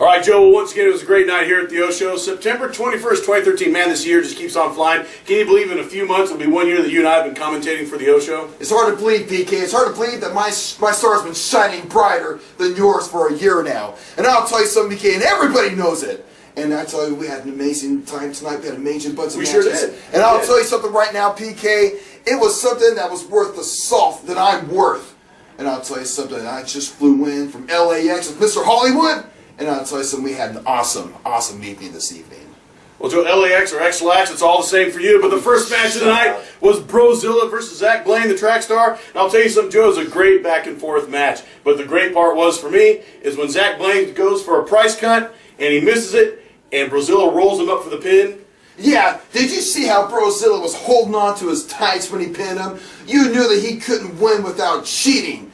All right, Joe, well, once again, it was a great night here at the O Show. September 21st, 2013. Man, this year just keeps on flying. Can you believe in a few months it'll be 1 year that you and I have been commentating for the O Show? It's hard to believe, PK. It's hard to believe that my star's been shining brighter than yours for a year now. And I'll tell you something, PK, and everybody knows it. And I tell you, we had an amazing time tonight. We had amazing bunch of matches. We sure did. And I'll tell you something right now, PK. It was something that was worth the salt that I'm worth. And I'll tell you something. I just flew in from LAX with Mr. Hollywood. And I'll tell you something, we had an awesome, awesome evening this evening. Well, Joe, LAX or X-Lax, it's all the same for you. But the first match of the night was Brozilla versus Zach Blaine, the track star. And I'll tell you something, Joe, it was a great back-and-forth match. But the great part was, for me, is when Zach Blaine goes for a price cut, and he misses it, and Brozilla rolls him up for the pin. Yeah, did you see how Brozilla was holding on to his tights when he pinned him? You knew that he couldn't win without cheating.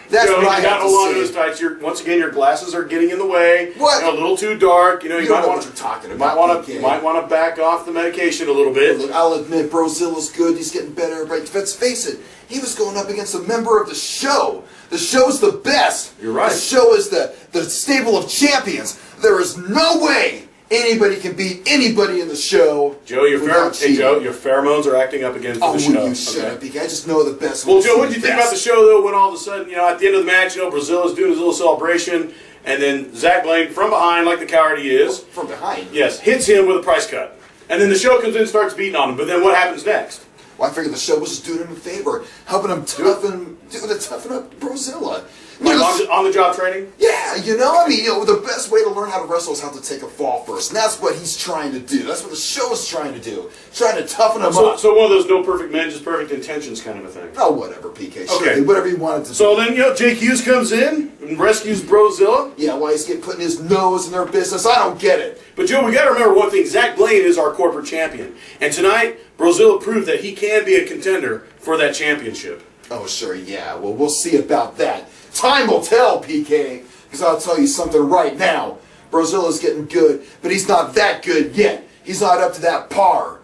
That's Joe, what I have to hold on to say. his tights. Once again, your glasses are getting in the way. What? A little too dark. You don't know what you're talking about. You might want to back off the medication a little bit. Look, I'll admit, Brozilla's good. He's getting better. But let's face it, he was going up against a member of the show. The show's the best. You're right. The show is the stable of champions. There is no way anybody can beat anybody in the show. Joe, your pheromones are acting up again for the show. Oh, you shut up, PK. I just know the best. Well, Joe, what did you think about the show, though, when all of a sudden, at the end of the match, Brozilla's doing his little celebration, and then Zach Blaine, from behind, like the coward he is. From behind? Yes, hits him with a price cut. And then the show comes in and starts beating on him. But then what happens next? Well, I figured the show was just doing him a favor, helping him toughen up Brozilla. On-the-job training? Yeah, the best way to learn how to wrestle is how to take a fall first. And that's what he's trying to do. That's what the show is trying to do. Trying to toughen him up. So one of those no perfect men, just perfect intentions kind of a thing. Oh, whatever, PK. Sure, okay. Whatever you wanted to do. So then, Jake Hughes comes in and rescues Brozilla. Yeah, why he's putting his nose in their business. I don't get it. But, Joe, we got to remember one thing. Zach Blaine is our corporate champion. And tonight, Brozilla proved that he can be a contender for that championship. Oh, sure, yeah. Well, we'll see about that. Time will tell, PK. Because I'll tell you something right now. Brozilla's getting good, but he's not that good yet. He's not up to that par.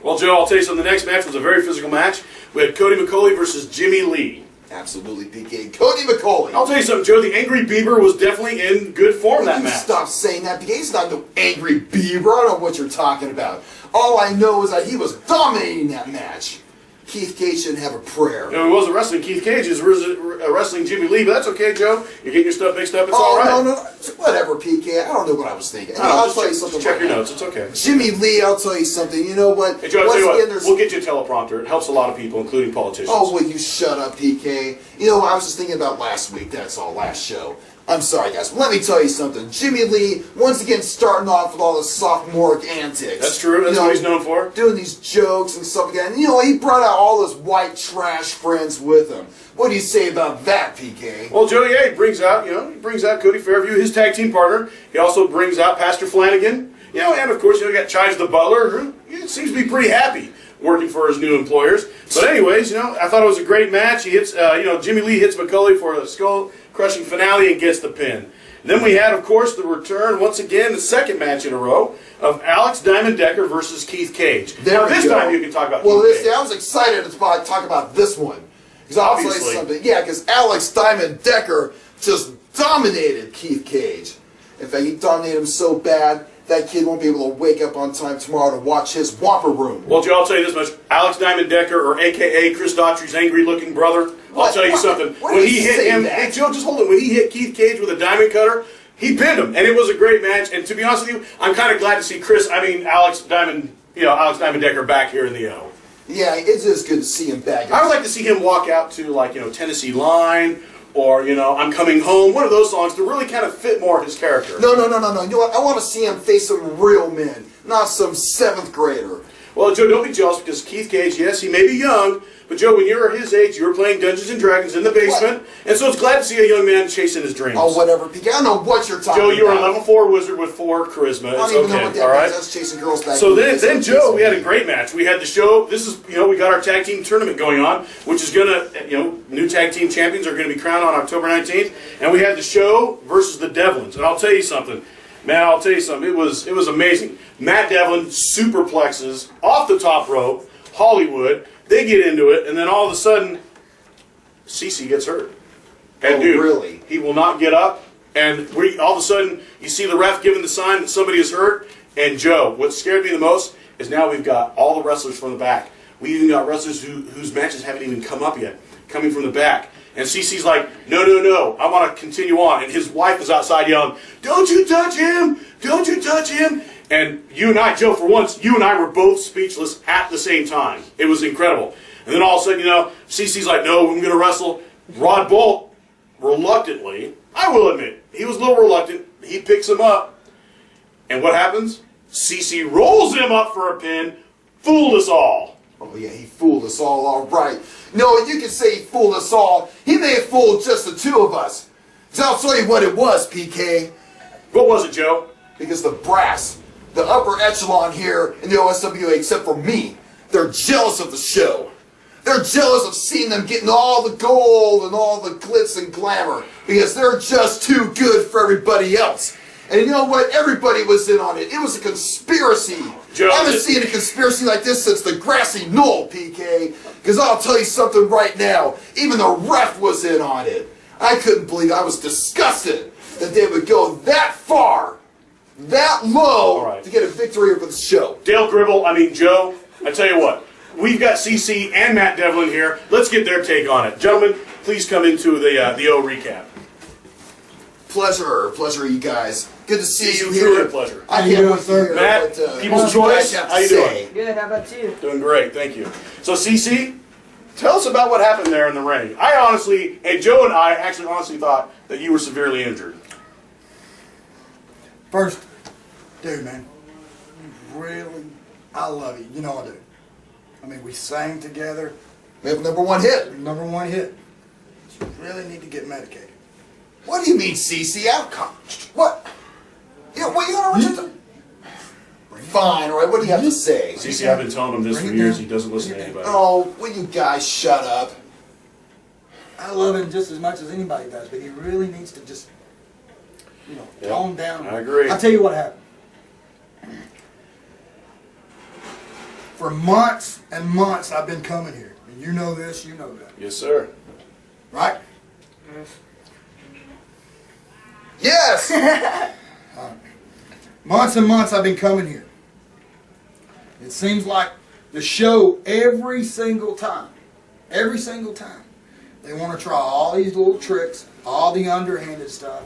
Well, Joe, I'll tell you something. The next match was a very physical match. We had Cody McCauley versus Jimmy Lee. Absolutely, PK. Cody McCauley. I'll tell you something, Joe. The Angry Beaver was definitely in good form that match. Stop saying that, PK. He's not no Angry Beaver. I don't know what you're talking about. All I know is that he was dominating that match. Keith Cage didn't have a prayer. No, he wasn't wrestling Keith Cage. He was wrestling Jimmy Lee, but that's okay, Joe. You're getting your stuff mixed up. It's all right. No. Whatever, PK. I don't know what I was thinking. I'll tell you something. Check your notes. It's okay. Jimmy Lee, I'll tell you something. You know what? Hey, Joe, I'll tell you what. We'll get you a teleprompter. It helps a lot of people, including politicians. Oh, will you shut up, PK? I was just thinking about last week. That's all. Last show. I'm sorry, guys, but let me tell you something. Jimmy Lee, once again, starting off with all the sophomoric antics. That's true. That's what he's known for. Doing these jokes and stuff again. And, he brought out all his white trash friends with him. What do you say about that, PK? Well, Joe, yeah, he brings out Cody Fairview, his tag team partner. He also brings out Pastor Flanagan. And of course, you got Chives the Butler, who seems to be pretty happy working for his new employers. But anyways, I thought it was a great match. He hits, Jimmy Lee hits McCauley for a skull-crushing finale and gets the pin. And then we had, of course, the return, once again, the second match in a row, of Alex Diamond Decker versus Keith Cage. Now, this time you can talk about Keith Cage. I was excited to talk about this one. Because I'll tell you something. Yeah, because Alex Diamond Decker just dominated Keith Cage. In fact, he dominated him so bad that kid won't be able to wake up on time tomorrow to watch his Whopper Room. Well, Joe, I'll tell you this much. Alex Diamond Decker, or a.k.a. Chris Daughtry's angry-looking brother, I'll tell you something. When he hit him, hey, Joe, just hold it. When he hit Keith Cage with a diamond cutter, he pinned him, and it was a great match. And to be honest with you, I'm kind of glad to see Alex Diamond Decker back here in the O. Yeah, it's just good to see him back. I would like to see him walk out to, Tennessee Line, or, I'm Coming Home, one of those songs to really kind of fit more of his character. No. You know what? I want to see him face some real men, not some 7th grader. Well, Joe, don't be jealous because Keith Cage, yes, he may be young, but Joe, when you were his age, you were playing Dungeons & Dragons in the basement, and so it's glad to see a young man chasing his dreams. Oh, whatever, PK. I don't know what you're talking about. Joe, you were a level 4 wizard with 4 charisma. I don't even know what that means. That's chasing girls back. So then, Joe, we had a great match. We had the show. This is, we got our tag team tournament going on, which is going to, new tag team champions are going to be crowned on October 19th, and we had the show versus the Devlins. And I'll tell you something. Man, I'll tell you something. It was amazing. Matt Devlin superplexes off the top rope. Hollywood. They get into it, and then all of a sudden, Cece gets hurt. And really? He will not get up And all of a sudden, you see the ref giving the sign that somebody is hurt. And Joe, what scared me the most is now we've got all the wrestlers from the back. We even got wrestlers whose matches haven't even come up yet, coming from the back. And CC's like, no, no, no, I want to continue on. And his wife is outside yelling, don't you touch him! Don't you touch him! And you and I, Joe, for once, you and I were both speechless at the same time. It was incredible. And then all of a sudden, CC's like, no, I'm going to wrestle. Rod Bolt, reluctantly, I will admit, he was a little reluctant. He picks him up. And what happens? CC rolls him up for a pin, fooled us all. Oh yeah, he fooled us all right. No, you can say he fooled us all. He may have fooled just the two of us. So I'll tell you what it was, PK. What was it, Joe? Because the brass, the upper echelon here in the OSWA, except for me, they're jealous of the show. They're jealous of seeing them getting all the gold and all the glitz and glamour because they're just too good for everybody else. And you know what? Everybody was in on it. It was a conspiracy. Joe, I haven't seen a conspiracy like this since the grassy knoll, PK. Because I'll tell you something right now. Even the ref was in on it. I couldn't believe it. I was disgusted that they would go that far, that low, to get a victory over the show. Dale Gribble, Joe, I tell you what. We've got CC and Matt Devlin here. Let's get their take on it. Gentlemen, please come into the O recap. Pleasure, you guys. Good to see you Truly here. A pleasure. I can't wait to hear Matt, what People's Choice, how you doing? Good, how about you? Doing great, thank you. So CC, tell us about what happened there in the ring. Joe and I actually honestly thought that you were severely injured. First, dude, man, really, I love you. You know I do. We sang together. We have #1 hit. #1 hit. You really need to get medicated. What do you mean, CC? What? What are you going to return? Fine, all right. What do you have to say? CC, I've been telling him this for years. He doesn't listen to anybody. Oh, will you guys shut up? I love him just as much as anybody does, but he really needs to just, tone down. I agree. I'll tell you what happened. For months and months, I've been coming here. And you know this, you know that. Yes, sir. Right? Yes! Months and months I've been coming here. It seems like the show every single time, they want to try all these little tricks, all the underhanded stuff.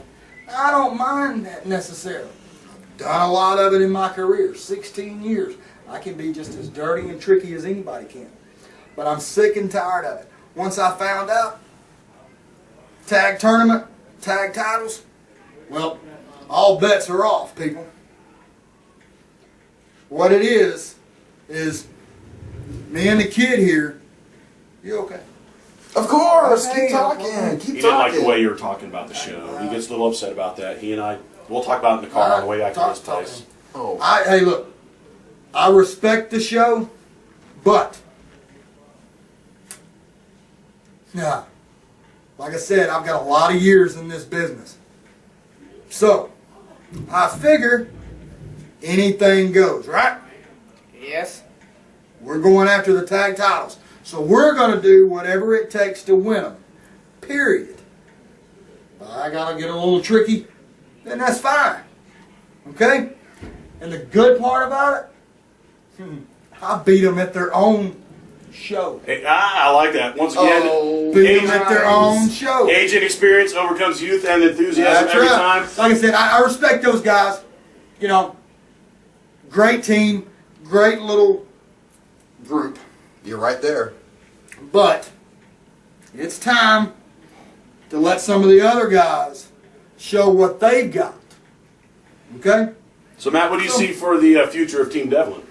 I don't mind that necessarily. I've done a lot of it in my career, 16 years. I can be just as dirty and tricky as anybody can. But I'm sick and tired of it. Once I found out, tag tournament, tag titles, well, all bets are off, people. What it is me and the kid here, you okay? Of course! Okay, Keep talking! He didn't like the way you were talking about the show. He gets a little upset about that. He and I, we'll talk about it in the car on the way back to his place. Oh. Hey, look, I respect the show, but, like I said, I've got a lot of years in this business. So, I figure anything goes, right? Yes. We're going after the tag titles. So we're going to do whatever it takes to win them. Period. If I got to get a little tricky, then that's fine. Okay? And the good part about it, I beat them at their own show. Hey, I like that. Once again, Beat them at their own show. Age and experience overcomes youth and enthusiasm every time. Like I said, I respect those guys. Great team, great little group. You're right there. But it's time to let some of the other guys show what they've got. Okay? So Matt, what do you see for the future of Team Devlin?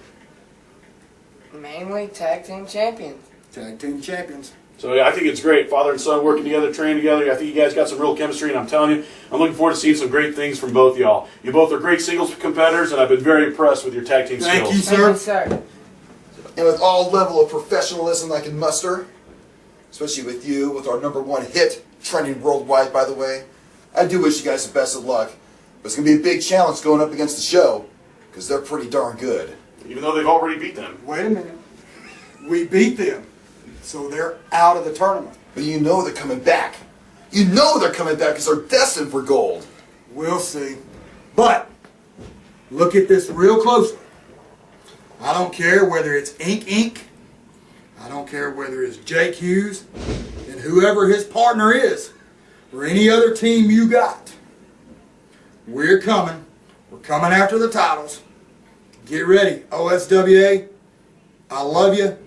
Mainly tag team champions. Tag team champions. So I think it's great. Father and son working together, training together. I think you guys got some real chemistry, and I'm telling you, I'm looking forward to seeing some great things from both y'all. You both are great singles competitors, and I've been very impressed with your tag team skills. Thank you, Thank sir. you, sir. And with all level of professionalism I can muster, especially with you, with our #1 hit, trending worldwide, by the way, I do wish you guys the best of luck. But it's going to be a big challenge going up against the show, because they're pretty darn good. Even though they've already beat them. Wait a minute. We beat them. So they're out of the tournament. But you know they're coming back. You know they're coming back because they're destined for gold. We'll see. But look at this real closely. I don't care whether it's Inc. I don't care whether it's Jake Hughes and whoever his partner is, or any other team you got. We're coming. We're coming after the titles. Get ready. OSWA, I love you.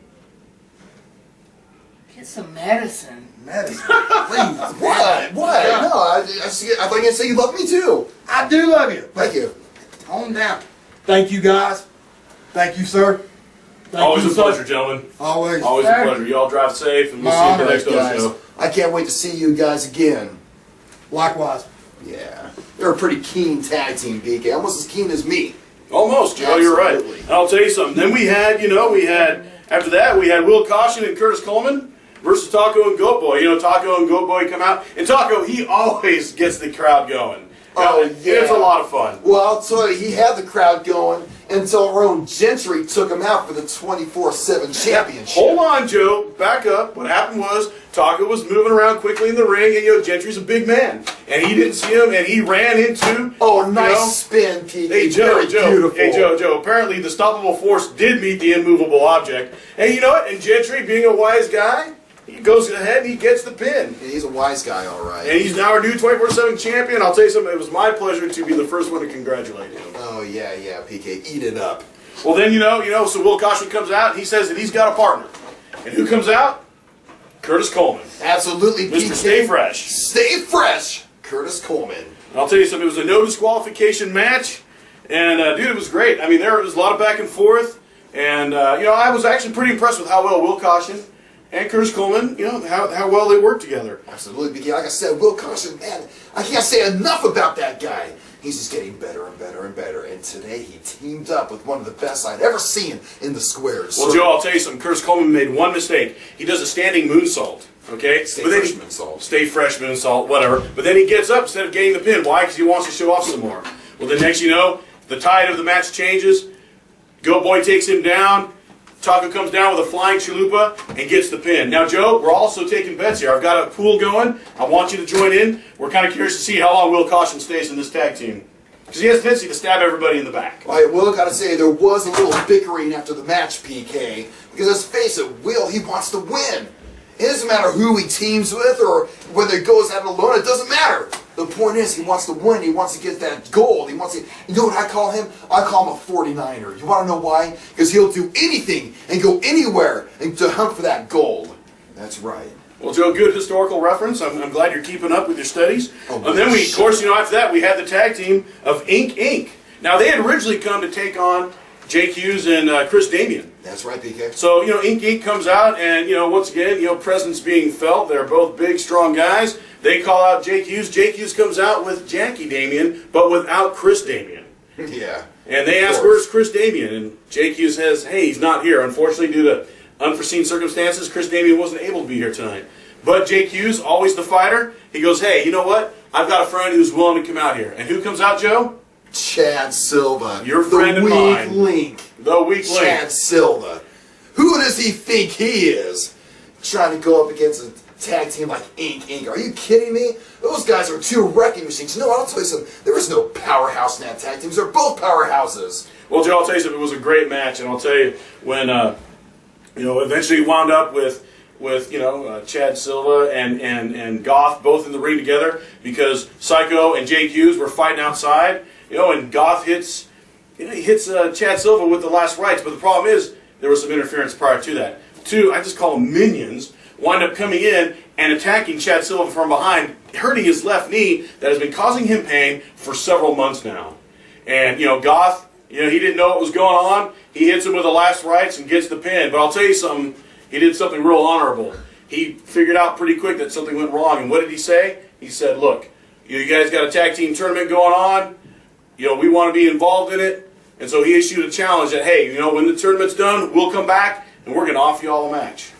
Get some medicine. Medicine, please. What? What? Yeah. No, I thought you were say you love me too. I do love you. Thank you. Tone down. Thank you, guys. Thank you, sir. Thank Always you, a sir. pleasure, gentlemen. Always. Always a pleasure. You all drive safe, and we'll see you at the next Guys, show. I can't wait to see you guys again. Likewise. Yeah. They're a pretty keen tag team, BK. Almost as keen as me. Almost, Joe. You're right. Absolutely. And I'll tell you something. Then we had after that, we had Will Caution and Curtis Coleman versus Taco and Goat Boy. Taco and Goat Boy come out, and Taco, he always gets the crowd going. Oh, And yeah. it's a lot of fun. Well, I'll tell you, he had the crowd going until our own Gentry took him out for the 24/7 championship. Hold on, Joe. Back up. What happened was Taco was moving around quickly in the ring, and Gentry's a big man, and he didn't see him, and he ran into. Oh, nice spin, PK. Hey Joe, Very beautiful. Hey Joe. Apparently, the stoppable force did meet the immovable object, and you know what? And Gentry, being a wise guy, he goes ahead and he gets the pin. Yeah, he's a wise guy, all right. And he's now our new 24/7 champion. I'll tell you something. It was my pleasure to be the first one to congratulate him. Oh, yeah, PK. Eat it up. Well, then so Will Caution comes out. And he says that he's got a partner, and who comes out? Curtis Coleman. Absolutely, Mr. PK. Stay Fresh. Stay fresh, Curtis Coleman. And I'll tell you something. It was a no disqualification match, and dude, it was great. I mean, there was a lot of back and forth, and I was actually pretty impressed with how well Will Caution and Curtis Coleman, how well they worked together. Absolutely, PK. Like I said, Will Caution, man, I can't say enough about that guy. He's just getting better and better and better. And today he teamed up with one of the best I'd ever seen in the squares. Well, Joe, I'll tell you something. Curtis Coleman made one mistake. He does a standing moonsault. Okay? Stay But then fresh moonsault. Stay fresh moonsault, whatever. But then he gets up instead of getting the pin. Why? Because he wants to show off some more. Well, the next the tide of the match changes. Goat Boy takes him down. Taco comes down with a flying chalupa and gets the pin. Now, Joe, we're also taking bets here. I've got a pool going. I want you to join in. We're kind of curious to see how long Will Caution stays in this tag team. Because he has a tendency to stab everybody in the back. I will gotta say, there was a little bickering after the match, PK. Because let's face it, Will, he wants to win. It doesn't matter who he teams with or whether he goes at it alone. It doesn't matter. The point is, he wants to win. He wants to get that gold. He wants to. You know what I call him? I call him a 49er. You want to know why? Because he'll do anything and go anywhere and to hunt for that gold. That's right. Well, Joe, good historical reference. I'm glad you're keeping up with your studies. Oh, and then we, of course, after that, we had the tag team of Inc. Now, they had originally come to take on Jake Hughes and Chris Damian. That's right, PK. So, Inc. comes out, and, once again, presence being felt. They're both big, strong guys. They call out Jake Hughes. Jake Hughes comes out with Jackie Damian, but without Chris Damian. Yeah. And they ask, where's Chris Damian? And Jake Hughes says, hey, he's not here. Unfortunately, due to unforeseen circumstances, Chris Damian wasn't able to be here tonight. But Jake Hughes, always the fighter, he goes, hey, you know what? I've got a friend who's willing to come out here. And who comes out, Joe? Chad Silva. Your friend and the mine. weak link. The weak link. Chad Silva. Who does he think he is? Trying to go up against a tag team like Inc. Are you kidding me? Those guys are two wrecking machines. No, I'll tell you something. There is no powerhouse in that tag teams. They're both powerhouses. Well, Joe, I'll tell you something. It was a great match. And I'll tell you, when, eventually wound up with Chad Silva and Goth both in the ring together because Psycho and Jake Hughes were fighting outside, and Goth hits Chad Silva with the last rights. But the problem is there was some interference prior to that. Two, I just call them minions, wind up coming in and attacking Chad Silva from behind, hurting his left knee that has been causing him pain for several months now. And, Goth, he didn't know what was going on. He hits him with the last rights and gets the pin. But I'll tell you something. He did something real honorable. He figured out pretty quick that something went wrong. And what did he say? He said, look, you guys got a tag team tournament going on. We want to be involved in it. And so he issued a challenge that, hey, when the tournament's done, we'll come back and we're going to offer you all a match.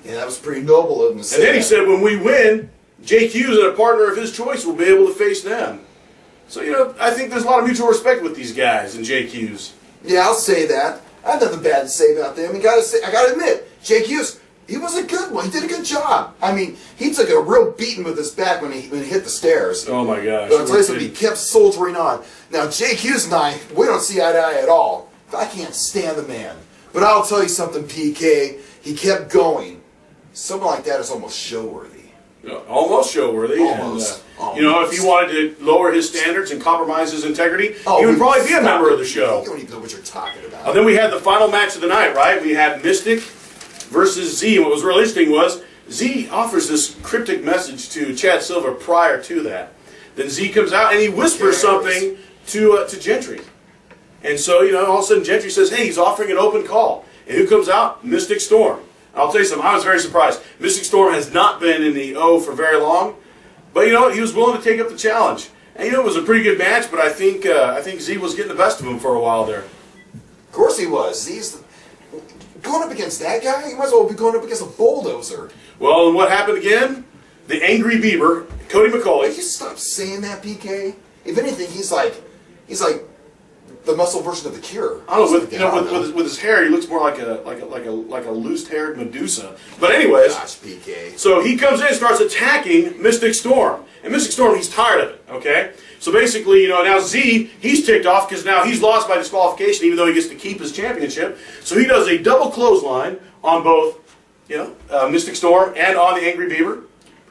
Yeah, that was pretty noble of him to say. And then he said, when we win, Jake Hughes and a partner of his choice will be able to face them. So, I think there's a lot of mutual respect with these guys and Jake Hughes. Yeah, I'll say that. I have nothing bad to say about them. I gotta admit, Jake Hughes, He was a good one. He did a good job. I mean, he took a real beating with his back when he hit the stairs. Oh my gosh! But I'll tell you something, he kept soldiering on. Now, Jake Hughes and I, we don't see eye to eye at all. I can't stand the man. But I'll tell you something, PK. He kept going. Something like that is almost show-worthy. Almost show-worthy. Almost. And, you know, if he wanted to lower his standards and compromise his integrity, Oh, he would probably be a member of the You show. don't even know what you're talking about. Then we had the final match of the night, right? We had Mystic versus Z. And what was really interesting was Z offers this cryptic message to Chad Silver prior to that. Then Z comes out and he whispers something to Gentry. And so, you know, all of a sudden Gentry says, hey, he's offering an open call. And who comes out? Mystic Storm. I'll tell you something, I was very surprised. Mystic Storm has not been in the O for very long. But you know what? He was willing to take up the challenge. And you know, it was a pretty good match, but I think Z was getting the best of him for a while there. Of course he was. Going up against that guy, you might as well be going up against a bulldozer. Well, and what happened again? The Angry Beaver, Cody McCauley. Will you stop saying that, PK? If anything, he's like the muscle version of the Cure. I don't know, with his hair, he looks more like a loose-haired Medusa. But anyways, Gosh, PK. so he comes in and starts attacking Mystic Storm. And Mystic Storm, he's tired of it, okay? So basically, you know, now Z, he's ticked off because now he's lost by disqualification even though he gets to keep his championship. So he does a double clothesline on both, you know, Mystic Storm and on the Angry Beaver,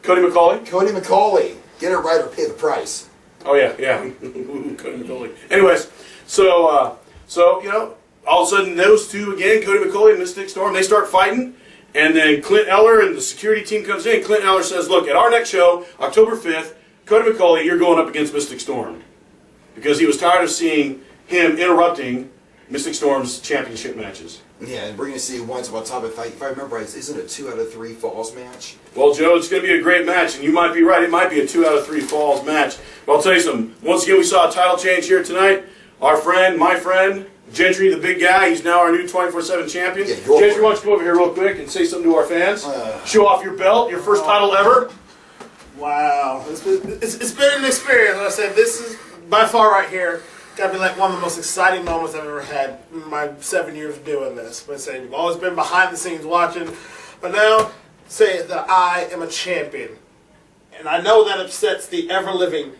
Cody McCauley. Cody McCauley. Get it right or pay the price. Oh, yeah. Cody McCauley. Anyways, so you know, all of a sudden those two again, Cody McCauley and Mystic Storm, they start fighting. And then Clint Eller and the security team comes in. Clint Eller says, look, at our next show, October 5th, Cody McCauley, you're going up against Mystic Storm. Because he was tired of seeing him interrupting Mystic Storm's championship matches. Yeah, and we're going to see once upon a time, if I remember right, isn't it a 2 out of 3 falls match? Well, Joe, it's going to be a great match, and you might be right. It might be a 2 out of 3 falls match. But I'll tell you something. Once again, we saw a title change here tonight. Our friend, my friend, Gentry, the big guy, he's now our new 24/7 champion. Yeah, Gentry, why don't you come over here real quick and say something to our fans? Show off your belt, your first title ever. Wow, it's been an experience. Like I said, this is by far right here got to be like one of the most exciting moments I've ever had in my 7 years of doing this. But say you've always been behind the scenes watching, but now say that I am a champion, and I know that upsets the ever living.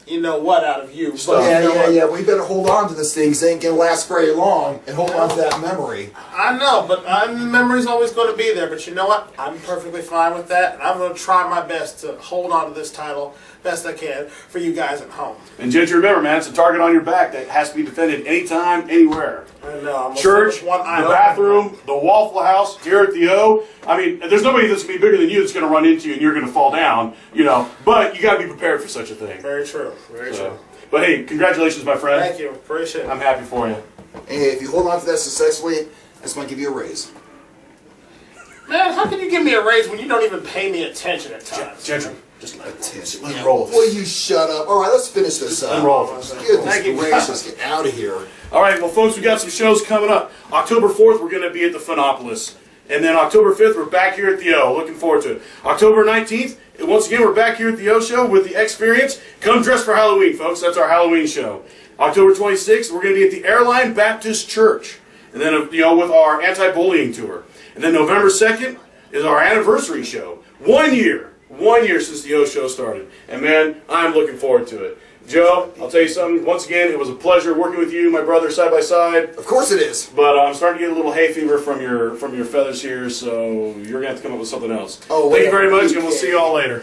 You know what out of you. But Yeah, you know what? yeah. We better hold on to this thing because it ain't going to last very long and hold on to that memory. I know, but memory's always going to be there. But you know what? I'm perfectly fine with that, and I'm going to try my best to hold on to this title best I can for you guys at home. And Gentry, remember, man, it's a target on your back that has to be defended anytime, anywhere. I know. Church, the bathroom, the Waffle House, here at the O. I mean, there's nobody that's going to be bigger than you that's going to run into you and you're going to fall down, you know. But you got to be prepared for such a thing. Very true. Very true. But hey, congratulations, my friend. Thank you. Appreciate it. I'm happy for you. Hey, if you hold on to that successfully, I just might give you a raise. Man, how can you give me a raise when you don't even pay me attention at times? Gentry, just let Attention. Let's roll with Will this. you shut up? All right, let's finish this up. roll with this. Goodness Thank you. gracious, get out of here. All right, well, folks, we got some shows coming up. October 4th, we're going to be at the Phonopolis. And then October 5th, we're back here at the O. Looking forward to it. October 19th, once again, we're back here at the O Show with the Experience. Come dressed for Halloween, folks. That's our Halloween show. October 26th, we're going to be at the Airline Baptist Church. And then, you know, with our anti-bullying tour. And then November 2nd is our anniversary show. 1 year. 1 year since the O Show started. And, man, I'm looking forward to it. Joe, I'll tell you something. Once again, it was a pleasure working with you, my brother, side by side. Of course it is. But I'm starting to get a little hay fever from your feathers here, so you're going to have to come up with something else. Oh, Thank you very much, and we'll okay. see you all later.